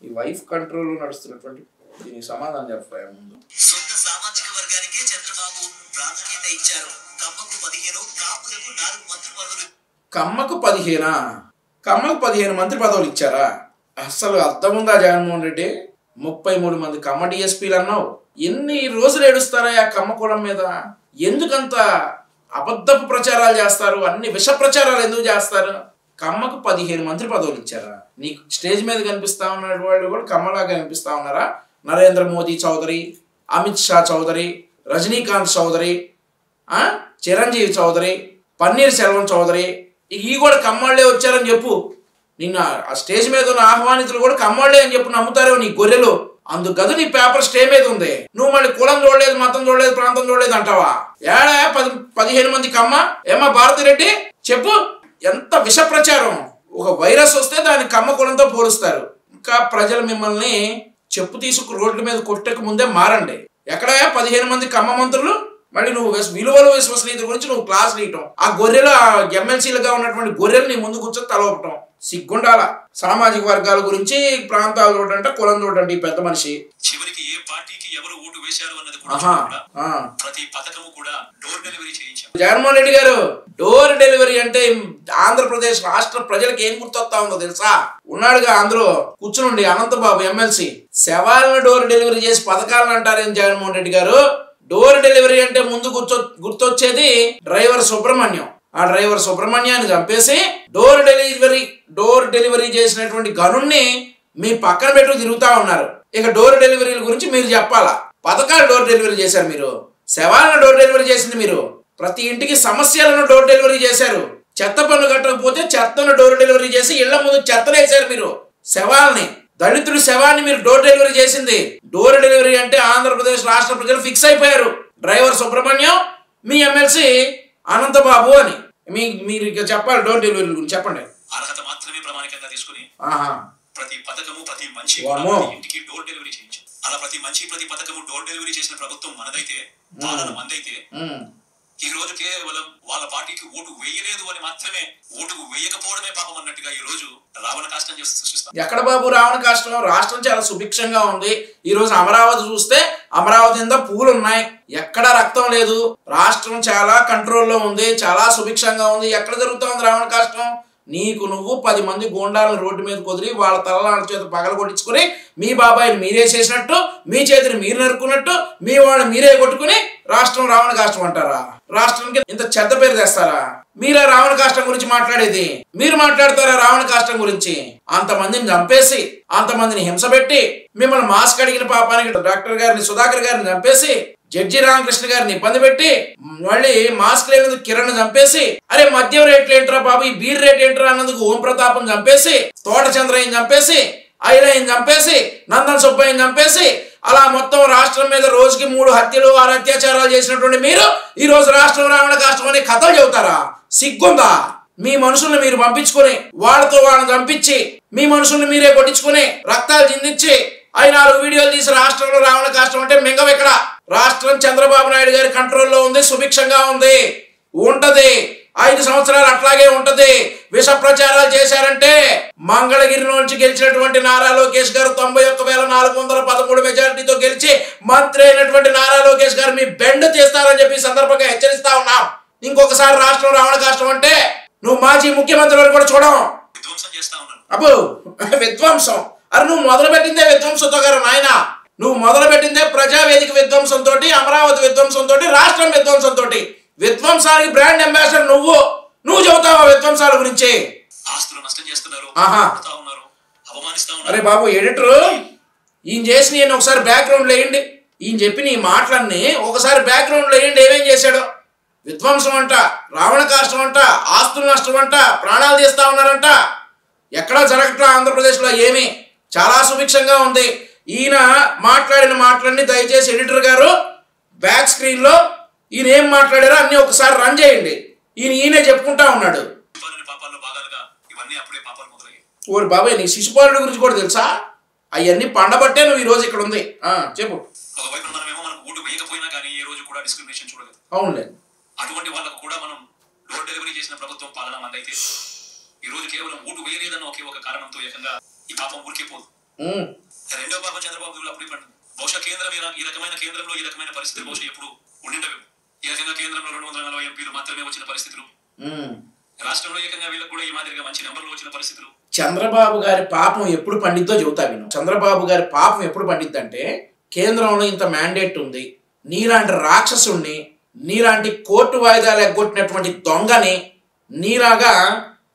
Speaker 1: ఈ వైఫ్ కంట్రోల్ నడుస్తున్నటువంటి దీనికి సమాధానం చెప్పాయా ముందు.
Speaker 3: సొంత సామాజిక వర్గానికే చంద్రబాబు ప్రాధాన్యత ఇచ్చారు. కమ్మకు 15, కాపులకు 4 మంత్రి పదవులు.
Speaker 1: కమ్మకు 15 మంత్రి పదవులు ఇచ్చారా? అసలు అర్థం ఉందా జగన్మోహన్ రెడ్డి? 33 మంది కమ్మ డిఎస్పీలు అన్నావు. ఎన్ని రోజులు ఏడుస్తారా ఆ కమ్మ కులం మీద? ఎందుకంత అబద్ధపు ప్రచారాలు చేస్తారు? అన్ని విష ప్రచారాలు ఎందుకు చేస్తారు? కమ్మకు 15 మంత్రి పదవులు ఇచ్చారా? నీకు స్టేజ్ మీద కనిపిస్తా ఉన్న వాళ్ళు కూడా కమ్మలాగా కనిపిస్తా ఉన్నారా? నరేంద్ర మోదీ చౌదరి, అమిత్ షా చౌదరి, రజనీకాంత్ చౌదరి, చిరంజీవి చౌదరి, పన్నీర్ సెల్వం చౌదరి, ఈ కూడా కమ్మాళ్లే వచ్చారని చెప్పు. నిన్న ఆ స్టేజ్ మీద ఉన్న ఆహ్వానితులు కూడా కమ్మాళ్లే అని చెప్పు, నమ్ముతారేమో నీ గొర్రెలు. అందుకదు నీ పేపర్ స్టే మీద ఉంది. నువ్వు మళ్ళీ కులం చూడలేదు, మతం చూడలేదు, ప్రాంతం చూడలేదు అంటావా? ఏడా 15 మంది కమ్మ ఏమా భారతిరెడ్డి చెప్పు. ఎంత విష ప్రచారం! ఒక వైరస్ వస్తే దాన్ని కమ్మ కులంతో పోలుస్తారు. ఇంకా ప్రజలు మిమ్మల్ని చెప్పు తీసుకు రోడ్ల మీద కొట్టక ముందే మారండి. ఎక్కడ 15 మంది కమ్మ మంత్రులు? మళ్ళీ నువ్వు విలువలు విశ్వసనీయత గురించి నువ్వు క్లాస్ నీయటం. ఆ గొర్రెలు ఎమ్మెల్సీలుగా ఉన్నటువంటి గొర్రెలు నీ ముందు కూర్చొని తలవపటం సిగ్గుండాల. సామాజిక వర్గాల గురించి ప్రాంతాలు చూడంటే కులం చూడండి ఈ పెద్ద మనిషి.
Speaker 2: చివరికి ఏ పార్టీకి ఎవరు ఓటు వేశారు అన్నది కూడా ప్రతి పథకము కూడా డోర్ డెలివరీ చేయించారు.
Speaker 1: జగన్మోహన్ రెడ్డి గారు డోర్ డెలివరీ అంటే ఆంధ్రప్రదేశ్ రాష్ట్ర ప్రజలకు ఏం గుర్తొస్తా ఉందో తెలుసా? ఉన్నాడుగా అందులో కూర్చునుండి అనంతబాబు ఎమ్మెల్సీ. శవాలను డోర్ డెలివరీ చేసి పథకాలను అంటారేం జగన్మోహన్ రెడ్డి గారు? డోర్ డెలివరీ అంటే ముందు గుర్తొచ్చేది డ్రైవర్ సుబ్రహ్మణ్యం. ఆ డ్రైవర్ సుబ్రహ్మణ్యాన్ని చంపేసి డోర్ డెలివరీ చేసినటువంటి గనుణ్ణి మీ పక్కన పెట్టు తిరుగుతా ఉన్నారు. ఇక డోర్ డెలివరీల గురించి మీరు చెప్పాలా? పథకాలు డోర్ డెలివరీ చేశారు మీరు, శవాలను డోర్ డెలివరీ చేసింది మీరు, ప్రతి ఇంటికి సమస్యలను డోర్ డెలివరీ చేశారు. చెత్త పన్ను కట్టకపోతే చెత్తను డోర్ డెలివరీ చేసి ఇళ్ల ముందు చెత్తను వేశారు మీరు. శవాల్ని, దళితుడి శవాన్ని మీరు డోర్ డెలివరీ చేసింది. డోర్ డెలివరీ అంటే ఆంధ్రప్రదేశ్ రాష్ట్ర ప్రజలు ఫిక్స్ అయిపోయారు. డ్రైవర్ సుబ్రహ్మణ్యం, మీ ఎమ్మెల్సీ అనంతబాబు అని. మీరు ఇక చెప్పాలి డోర్ డెలివరీ గురించి చెప్పండి.
Speaker 2: అర్హత మాత్రమే ప్రామాణికంగా తీసుకుని ప్రతి పథకము ప్రతి మంచి ఇంటికి డోర్ డెలివరీ చేయించారు. అలా ప్రతి మంచి ప్రతి పథకము డోర్ డెలివరీ చేసిన ప్రభుత్వం మనదైతే, పాలన మందైతే ఈ రోజు కేవలం వాళ్ళ పార్టీకి ఓటు వేయలేదు అని మాత్రమే, ఓటుకు వేయకపోవడమే పాపం అన్నట్టుగా ఈ రోజు రావణ కాష్టం చేసి సృష్టిస్తారు.
Speaker 1: ఎక్కడ బాబు రావణ కాష్టం? రాష్ట్రం చాలా సుభిక్షంగా ఉంది. ఈ రోజు అమరావతి చూస్తే అమరావతి కింద పూలు ఉన్నాయి, ఎక్కడ రక్తం లేదు. రాష్ట్రం చాలా కంట్రోల్లో ఉంది, చాలా సుభిక్షంగా ఉంది. ఎక్కడ జరుగుతా ఉంది రావణ కాష్టం? నీకు నువ్వు 10 మంది గూండాలను రోడ్డు మీద కుదిరి వాళ్ళ తలల చేత పగల కొట్టించుకుని మీ బాబాయిని మీరే చేసినట్టు, మీ చేతిని మీరు నరుకున్నట్టు, మీ వాళ్ళని మీరే కొట్టుకుని రాష్ట్రం రావణ కాష్టం అంటారా? రాష్ట్రానికి ఇంత చెడ్డ పేరు తెస్తారా? మీరా రావణ కాష్టం గురించి మాట్లాడేది? మీరు మాట్లాడతారా రావణ కాష్టం గురించి? అంతమందిని చంపేసి, అంతమందిని హింస పెట్టి, మిమ్మల్ని మాస్క్ అడిగిన పాపానికి డాక్టర్ గారిని, సుధాకర్ గారిని చంపేసి, జడ్జి రామకృష్ణ గారిని ఇబ్బంది పెట్టి, మళ్ళీ మాస్క్ లేనందుకు కిరణ్ చంపేసి, అరే మద్యం రేట్లు ఏంట్రా బాబు, ఈ బీర్ రేట్ ఏంట్రా అన్నందుకు ఓం ప్రతాపం చంపేసి, తోట చంద్రయ్యని చంపేసి, ఐలయ్యని చంపేసి, నందన్ సుబ్బయ్యని చంపేసి, అలా మొత్తం రాష్ట్రం మీద రోజుకి 3 హత్యలు 6 అత్యాచారాలు చేసినటువంటి మీరు ఈ రోజు రాష్ట్రం రావణ కాష్టం అనే కథలు చెబుతారా? సిగ్గుందా? మీ మనుషుల్ని మీరు పంపించుకొని వాళ్ళతో వాళ్ళని చంపించి మీ మనుషుల్ని మీరే కొట్టించుకుని రక్తాలు చిందించి 5-4 వీడియోలు తీసి రాష్ట్రంలో రావణ కాష్టం అంటే మింగం ఎక్కడ? రాష్ట్రం చంద్రబాబు నాయుడు గారి కంట్రోల్లో ఉంది, సుభిక్షంగా ఉంది, ఉంటది. 5 సంవత్సరాలు అట్లాగే ఉంటది. విష ప్రచారాలు చేశారంటే మంగళగిరి నుంచి గెలిచినటువంటి నారా లోకేష్ గారు 91,413 మెజారిటీతో గెలిచి మంత్రి అయినటువంటి నారా లోకేష్ గారు మీ బెండ్ చేస్తారని చెప్పి సందర్భంగా హెచ్చరిస్తా ఉన్నాం. ఇంకొకసారి రాష్ట్రం రావణ కష్టం అంటే నువ్వు మాజీ ముఖ్యమంత్రి వరకు కూడా చూడం. అబ్బో విధ్వంసం. అరే నువ్వు మొదలుపెట్టిందే విధ్వంసంతో గారు నాయన. నువ్వు మొదలుపెట్టిందే ప్రజావేదిక విధ్వంసంతో, అమరావతి విధ్వంసంతో, రాష్ట్రం విధ్వంసంతో. విధ్వంసానికి బ్రాండ్ అంబాసిడర్ నువ్వు చెబుతావా విధ్వంసాల గురించి? అరే బాబు ఎడిటరు, ఈయన చేసి నేను ఒకసారి బ్యాక్గ్రౌండ్ వేయండి. ఈయన చెప్పి నీ మాటలన్నీ ఒకసారి బ్యాక్గ్రౌండ్ వేయండి. ఏమేం చేశాడు? విధ్వంసం అంట, రావణ కాష్టం అంట, ఆస్తుల నష్టం అంట, ప్రాణాలు తీస్తా ఉన్నారంట. ఎక్కడా జరగట్లా ఆంధ్రప్రదేశ్లో ఏమీ. చాలా సుభిక్షంగా ఉంది. ఈయన మాట్లాడిన మాటలన్నీ దయచేసి ఎడిటర్ గారు బ్యాక్ స్క్రీన్లో ఈయన ఏం మాట్లాడారో అన్ని ఒకసారి రన్ చేయండి. ఈయనే చెప్పుకుంటా ఉన్నాడు. ఓరి బాబాయ్, నీ శిశుపాలుడి గురించి కూడా తెలుసా? అవన్నీ పండబట్టే నువ్వు ఈ రోజు ఇక్కడ ఉంది. చెప్పు. అవునులే.
Speaker 2: అటువంటి వాళ్ళకు కూడా మనం డోర్ డెలివరీ చేసిన ప్రభుత్వం పాలన మందైతే ఈ రోజు కేవలం ఓటు వేయలేదన్న ఒకే ఒక కారణంతో ఏకంగా ఈ పాపం ఊరికిపోదు. రెండో పాపం చంద్రబాబు అప్పుడు పండుగ. బహుశా కేంద్రం ఈ రకమైన కేంద్రంలో ఈ రకమైన పరిస్థితులు బహుశా ఎప్పుడు ఉండిండవు. ఈ రకంగా కేంద్రంలో 240 ఎంపీలు మాత్రమే వచ్చిన పరిస్థితులు, రాష్ట్రంలో ఏకంగా వీళ్ళకి కూడా ఈ మాదిరిగా మంచి నెంబర్లు వచ్చిన పరిస్థితులు.
Speaker 1: చంద్రబాబు గారి పాపం ఎప్పుడు పండిద్దో చెబుతా విను. చంద్రబాబు గారి పాపం ఎప్పుడు పండిద్దంటే కేంద్రంలో ఇంత మ్యాండేట్ ఉంది, నీలాంటి రాక్షసుణ్ణి, నీలాంటి కోర్టు వాయిదాలు ఎగ్గొట్టినటువంటి దొంగని, నీలాగా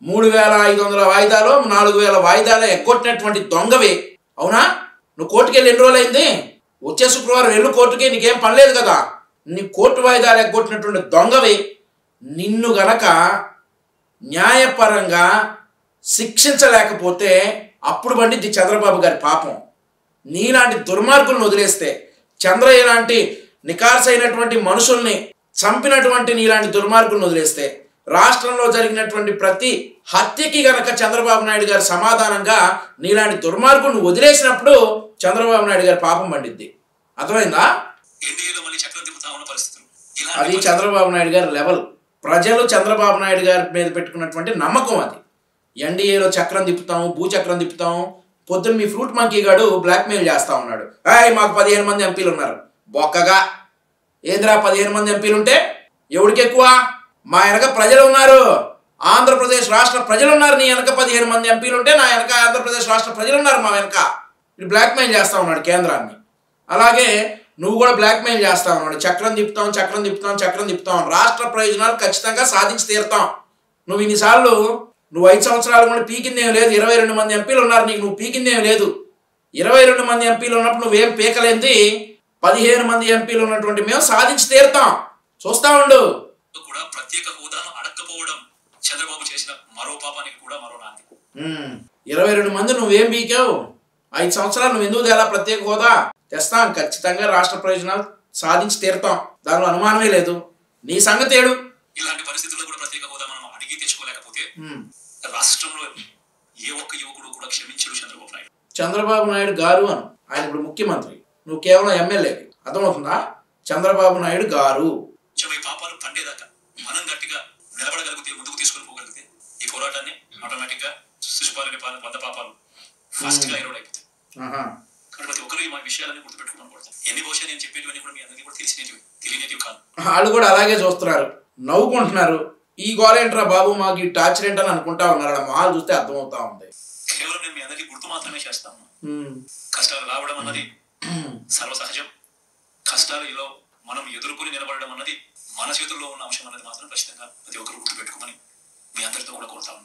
Speaker 1: 3,500 వాయిదాలు 4,000 వాయిదాలు ఎగ్గొట్టినటువంటి దొంగవి. అవునా? నువ్వు కోర్టుకి వెళ్ళి ఎన్ని రోజులు అయింది? వచ్చే శుక్రవారం వెళ్ళు కోర్టుకి, నీకేం పని లేదు కదా. నీ కోర్టు వాయిదాలు ఎగ్గొట్టినటువంటి దొంగవి. నిన్ను గనక న్యాయపరంగా శిక్షించలేకపోతే అప్పుడు పండిద్ది చంద్రబాబు గారి పాపం. నీలాంటి దుర్మార్గులను వదిలేస్తే, చంద్రయ్య లాంటి నికార్సైనటువంటి మనుషుల్ని చంపినటువంటి నీలాంటి దుర్మార్గులను వదిలేస్తే, రాష్ట్రంలో జరిగినటువంటి ప్రతి హత్యకి గనక చంద్రబాబు నాయుడు గారు సమాధానంగా నీలాంటి దుర్మార్గులను వదిలేసినప్పుడు చంద్రబాబు నాయుడు గారి పాపం పండిద్ది. అర్థమైందా? అది చంద్రబాబు నాయుడు గారి లెవెల్. ప్రజలు చంద్రబాబు నాయుడు గారి మీద పెట్టుకున్నటువంటి నమ్మకం అది. ఎన్డీఏలో చక్రం తిప్పుతాము, భూచక్రం తిప్పుతాము. పొద్దున్న మీ ఫ్రూట్ మంకీ గాడు బ్లాక్మెయిల్ చేస్తా ఉన్నాడు. మాకు 15 మంది ఎంపీలు ఉన్నారు. బొక్కగా ఏంద్రా 15 మంది ఎంపీలు ఉంటే ఎవడికి ఎక్కువ? మా వెనక ప్రజలు ఉన్నారు, ఆంధ్రప్రదేశ్ రాష్ట్ర ప్రజలు ఉన్నారు. నీ వెనక 15 మంది ఎంపీలు ఉంటే నా వెనక ఆంధ్రప్రదేశ్ రాష్ట్ర ప్రజలు ఉన్నారు మా వెనక. ఇది బ్లాక్మెయిల్ చేస్తా ఉన్నాడు కేంద్రాన్ని. అలాగే నువ్వు కూడా బ్లాక్మెయిల్ చేస్తా ఉన్నాడు. చక్రం తిప్పుతాం, చక్రం తిప్పుతాం, చక్రం తిప్పుతాం. రాష్ట్ర ప్రయోజనాలు ఖచ్చితంగా సాధించి తీరుతాం. నువ్వు ఇన్నిసార్లు 5 సంవత్సరాలు కూడా పీకిందేం లేదు. 22 మంది ఎంపీలు ఉన్నారు నీకు, నువ్వు పీకిందేం లేదు. 22 మంది ఎంపీలు ఉన్నప్పుడు నువ్వేం పీకలేంది. 15 మంది ఎంపీలు ఉన్నటువంటి మేము సాధించి తీరుతాం. చూస్తా ఉండు.
Speaker 2: కూడా ప్రత్యేక హోదాను అడగకపోవడం చంద్రబాబు చేసిన మరో పాపానికి కూడా మరో నాంది.
Speaker 1: 22 మంది నువ్వేం పీకావు? 5 సంవత్సరాలు నువ్వు ఎందుకు తేలా ప్రత్యేక హోదా? తెస్తాం, ఖచ్చితంగా రాష్ట్ర ప్రయోజనాలు సాధించి తీరుతాం, దానిలో అనుమానమే లేదు. నీ సంగతి ఏడు?
Speaker 2: ఇలాంటి పరిస్థితుల్లో కూడా ప్రత్యేక హోదా మనం అడిగి తెచ్చుకోలేకపోతే రాష్ట్రంలో ఏ ఒక్క యువకుడు కూడా క్షమించడు చంద్రబాబు నాయుడు.
Speaker 1: చంద్రబాబు నాయుడు గారు అను, ఆయన ఇప్పుడు ముఖ్యమంత్రి, నువ్వు కేవలం ఎమ్మెల్యే. అర్థమవుతుందా? చంద్రబాబు నాయుడు గారు.
Speaker 2: ఈ పాపాలు పండేదాకా మనం గట్టిగా నిలబడగలిగితే, ముందుకు తీసుకొని పోగలిగితే ఈ పోరాటాన్ని ఆటోమేటిక్ గా శిశుపాలని 100 పాపాలు ఫాస్ట్ గా ఎరోడ్ అయిపోతాయి. ప్రతి ఒక్కరు ఈ విషయాలన్నీ గుర్తుపెట్టుకోమని కోరుతాం. ఎన్ని బహుశా నేను చెప్పేటివన్నీ కూడా మీ అందరికీ కూడా తెలియనిటివి కాదు. వాళ్ళు
Speaker 1: కూడా అలాగే చూస్తున్నారు, నవ్వుకుంటున్నారు. ఈ గోలేంట్రా బాబు మాకు ఈ టార్చర్ ఏంటని అనుకుంటా ఉన్నారు. మొహాలు చూస్తే అర్థమవుతా ఉంది.
Speaker 2: కేవలం నేను మీ అందరికీ గుర్తు మాత్రమే చేస్తాను. కష్టాలు రావడం అన్నది సర్వసహజం. కష్టాలలో మనం ఎదుర్కొని నిలబడడం అన్నది మన చేతుల్లో ఉన్న అంశం అన్నది మాత్రం ఖచ్చితంగా ప్రతి ఒక్కరు గుర్తుపెట్టుకోమని మీ అందరితో కూడా కోరుతాను.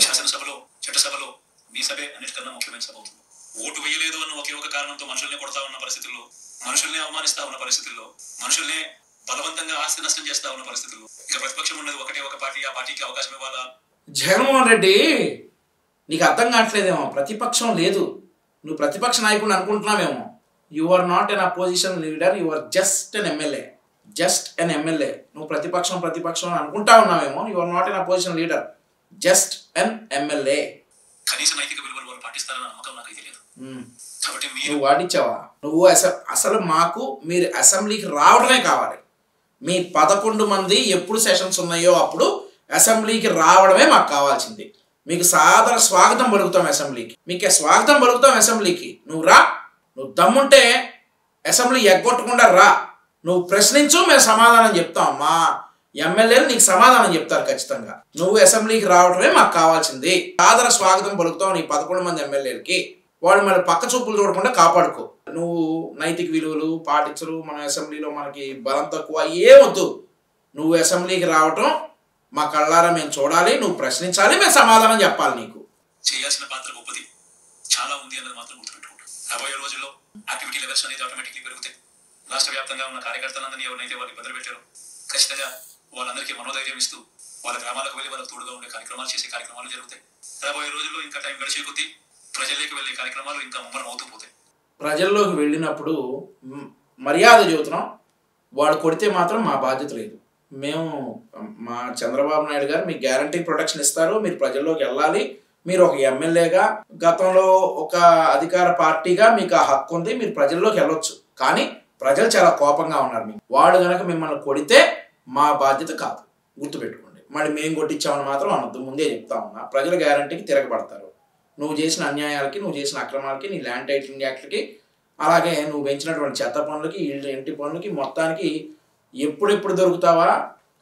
Speaker 2: శాసనసభలో, చట్టసభలో మీ సభే అన్నిటికన్నా ముఖ్యమైన సభ అవుతుంది. ఓటు వేయలేదు అన్న ఒకే ఒక కారణంతో మనుషుల్ని కొడతా ఉన్న పరిస్థితుల్లో, మనుషుల్ని అవమానిస్తా ఉన్న పరిస్థితుల్లో, మనుషుల్ని బలవంతంగా ఆస్తి నష్టం చేస్తా ఉన్న పరిస్థితుల్లో ఇక ప్రతిపక్షం ఉన్నది ఒకటే ఒక పార్టీ. ఆ పార్టీకి అవకాశం ఇవ్వాలా?
Speaker 1: జగన్మోహన్ రెడ్డి, నీకు అర్థం కావట్లేదేమో. ప్రతిపక్షం లేదు, నువ్వు ప్రతిపక్ష నాయకుడిని అనుకుంటున్నావేమో. You are not an opposition leader, you are just an MLA. Just an MLA. నువ్వు ప్రతిపక్షం అనుకుంటా ఉన్నావేమో. You are not an opposition leader. Just an MLA.
Speaker 2: కనీస నైతిక విలువలు వారు పాటిస్తారన్న నమ్మకం నాకు తెలియదు. కాబట్టి మీరు
Speaker 1: నువ్వు వాడిచ్చావా? నువ్వు అసలు మాకు మీరు అసెంబ్లీకి రావడమే కావాలి. మీ 11 మంది ఎప్పుడు సెషన్స్ ఉన్నాయో అప్పుడు అసెంబ్లీకి రావడమే మాకు కావాల్సింది. మీకు సాదర స్వాగతం పలుకుతాం అసెంబ్లీకి. మీకు స్వాగతం పలుకుతాం అసెంబ్లీకి. నువ్వు రా. నువ్వు దమ్ముంటే అసెంబ్లీ ఎగ్గొట్టకుండా రా. నువ్వు ప్రశ్నించు, మేము సమాధానం చెప్తాం. మా ఎమ్మెల్యేలు నీకు సమాధానం చెప్తారు ఖచ్చితంగా. నువ్వు అసెంబ్లీకి రావడమే మాకు కావాల్సింది. సాదర స్వాగతం పలుకుతాం నీ 11 మంది ఎమ్మెల్యేలకి. వాళ్ళు మన పక్క చూపులు చూడకుండా కాపాడుకో. నువ్వు నైతిక విలువలు పాటించరు, మన అసెంబ్లీలో మనకి బలం తక్కువ, ఏమొద్దు. నువ్వు అసెంబ్లీకి రావటం మా కళ్ళారా మేము చూడాలి, నువ్వు ప్రశ్నించాలి, మేము సమాధానం చెప్పాలి. నీకు
Speaker 2: చేయాల్సిన పాత్ర గొప్పది, చాలా ఉంది అన్నది మాత్రం గుర్తుపెట్టుకుంటాం. రాబోయే రోజుల్లో యాక్టివిటీ లెవెల్స్ అనేది ఆటోమేటిక్లీ పెరుగుతాయి. రాష్ట్ర వ్యాప్తంగా ఉన్న కార్యకర్తలందరినీ ఎవరైతే వాళ్ళు ఇబ్బందులు పెట్టారో ఖచ్చితంగా వాళ్ళందరికీ మనోధైర్యం ఇస్తూ వాళ్ళ గ్రామాలకు వెళ్ళి వాళ్ళకు తోడుగా ఉండే కార్యక్రమాలు చేసే కార్యక్రమాలు జరుగుతాయి. రాబోయే రోజుల్లో ఇంకా టైం గడిచే కొద్దీ ప్రజల్లోకి వెళ్ళే కార్యక్రమాలు ఇంకా ముమ్మరం అవుతూ పోతాయి.
Speaker 1: ప్రజల్లోకి వెళ్ళినప్పుడు మర్యాద చెబుతున్నాం. వాడు కొడితే మాత్రం మా బాధ్యత లేదు. మేము మా చంద్రబాబు నాయుడు గారు మీకు గ్యారంటీ ప్రొటెక్షన్ ఇస్తారు. మీరు ప్రజల్లోకి వెళ్ళాలి. మీరు ఒక ఎమ్మెల్యేగా, గతంలో ఒక అధికార పార్టీగా మీకు ఆ హక్కు ఉంది. మీరు ప్రజల్లోకి వెళ్ళొచ్చు. కానీ ప్రజలు చాలా కోపంగా ఉన్నారు. మీకు వాడు కనుక మిమ్మల్ని కొడితే మా బాధ్యత కాదు, గుర్తుపెట్టుకోండి. మళ్ళీ మేము కొట్టించామని మాత్రం అనొద్దు. ముందే చెప్తా ఉన్నా, ప్రజల గ్యారంటీకి తిరగబడతారు. నువ్వు చేసిన అన్యాయాలకి, నువ్వు చేసిన అక్రమాలకి, నీ ల్యాండ్ టైటిలింగ్ యాక్ట్లకి, అలాగే నువ్వు పెంచినటువంటి చెత్త పనులకి, ఇంటి పనులకి, మొత్తానికి ఎప్పుడెప్పుడు దొరుకుతావా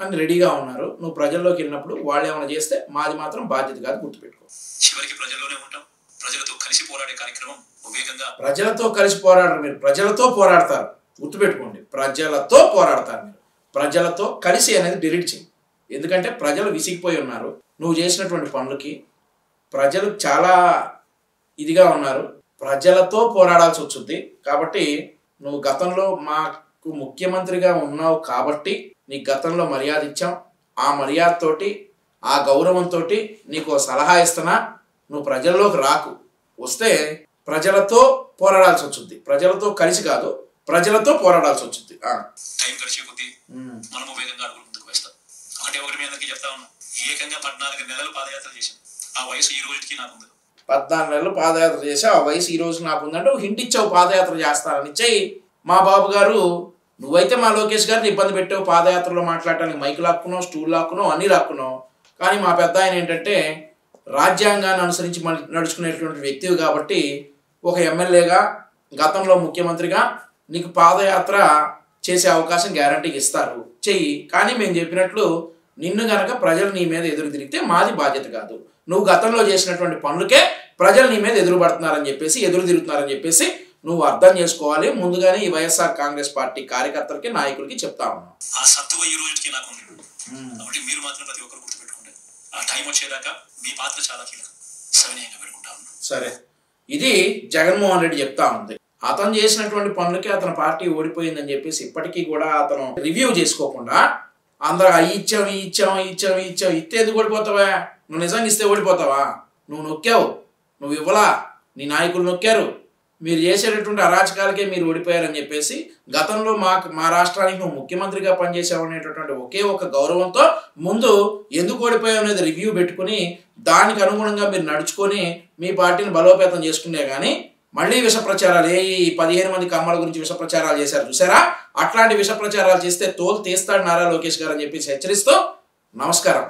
Speaker 1: అని రెడీగా ఉన్నారు. నువ్వు ప్రజల్లోకి వెళ్ళినప్పుడు వాళ్ళు ఏమైనా చేస్తే మాది మాత్రం బాధ్యత కాదు, గుర్తుపెట్టుకో.
Speaker 2: చివరికి ప్రజల్లోనే ఉంటాం. ప్రజలతో కలిసి పోరాడే కార్యక్రమం వేగంగా.
Speaker 1: ప్రజలతో కలిసి పోరాడరు మీరు, ప్రజలతో పోరాడతారు, గుర్తుపెట్టుకోండి. ప్రజలతో పోరాడతారు మీరు. ప్రజలతో కలిసి అనేది డిలీట్ చేయి. ఎందుకంటే ప్రజలు విసిగిపోయి ఉన్నారు నువ్వు చేసినటువంటి పనులకి. ప్రజలు చాలా ఇదిగా ఉన్నారు. ప్రజలతో పోరాడాల్సి వచ్చింది. కాబట్టి నువ్వు గతంలో మాకు ముఖ్యమంత్రిగా ఉన్నావు కాబట్టి నీకు గతంలో మర్యాద ఇచ్చాం. ఆ మర్యాదతోటి, ఆ గౌరవంతో నీకు సలహా ఇస్తున్నా. నువ్వు ప్రజల్లోకి రాకు. వస్తే ప్రజలతో పోరాడాల్సి వచ్చింది. ప్రజలతో కలిసి కాదు, ప్రజలతో పోరాడాల్సి వచ్చింది.
Speaker 2: టైం గడిచే కొద్దీ మనము వేగంగా అడుగులు ముందుకు వేస్తాం. ఒకటి మీ అందరికీ చెప్తా ఉన్నాం, ఏకంగా 14 నెలలు పాదయాత్ర చేశాం. ఆ వయసు ఈ రోజుకి నాకుంది.
Speaker 1: 14 నెలలు పాదయాత్ర చేసి ఆ వయసు ఈ రోజు నాకుందంటే హింట్ ఇచ్చావు పాదయాత్ర చేస్తానని. చెయ్యి. మా బాబు గారు, నువ్వైతే మా లోకేష్ గారిని ఇబ్బంది పెట్టావు. పాదయాత్రలో మాట్లాడటానికి మైక్ లాక్కున్నావు, స్టూల్ లాక్కున్నావు, అన్నీ లాక్కున్నావు. కానీ మా పెద్ద ఆయన ఏంటంటే రాజ్యాంగాన్ని అనుసరించి నడుచుకునేటువంటి వ్యక్తివి కాబట్టి ఒక ఎమ్మెల్యేగా, గతంలో ముఖ్యమంత్రిగా నీకు పాదయాత్ర చేసే అవకాశం గ్యారంటీకి ఇస్తారు. చెయ్యి. కానీ మేము చెప్పినట్లు నిన్ను గనక ప్రజలు నీ మీద ఎదురు తిరిగితే మాది బాధ్యత కాదు. నువ్వు గతంలో చేసినటువంటి పనులకే ప్రజలు నీ మీద ఎదురు తిరుగుతున్నారని చెప్పేసి నువ్వు అర్థం చేసుకోవాలి. ముందుగానే ఈ వైఎస్ఆర్ కాంగ్రెస్ పార్టీ కార్యకర్తలకి, నాయకులకి చెప్తా ఉన్నాం.
Speaker 2: ఆ సత్తువ ఈ రోజుకి నాకు ఉంది. కాబట్టి మీరు మాత్రం ప్రతి ఒక్కరు గుర్తుపెట్టుకోండి. ఆ టైం వచ్చేదాకా మీ పాత్ర చాలా కీలకం. సవినయంగా పెట్టుకుంటాను.
Speaker 1: సరే, ఇది జగన్మోహన్ రెడ్డి చెప్తా ఉంది. అతను చేసినటువంటి పనులకి అతని పార్టీ ఓడిపోయిందని చెప్పేసి ఇప్పటికీ కూడా అతను రివ్యూ చేసుకోకుండా అందరూ ఇచ్చాం ఇస్తే ఎందుకు ఓడిపోతావా? నువ్వు నిజంగా ఇస్తే ఓడిపోతావా? నువ్వు నొక్కావు, నువ్వు ఇవ్వలా, నీ నాయకులు నొక్కారు. మీరు చేసేటటువంటి అరాచకాలకే మీరు ఓడిపోయారని చెప్పేసి గతంలో మా రాష్ట్రానికి నువ్వు ముఖ్యమంత్రిగా పనిచేసావు అనేటటువంటి ఒకే ఒక గౌరవంతో ముందు ఎందుకు ఓడిపోయావు అనేది రివ్యూ పెట్టుకుని దానికి అనుగుణంగా మీరు నడుచుకొని మీ పార్టీని బలోపేతం చేసుకునే కానీ మళ్ళీ విష ప్రచారాలు, 15 మంది కమ్మల గురించి విష ప్రచారాలు చేశారు చూసారా? అట్లాంటి విష ప్రచారాలు చేస్తే తోలు తీస్తాడు నారా లోకేష్ గారు అని చెప్పేసి హెచ్చరిస్తూ నమస్కారం.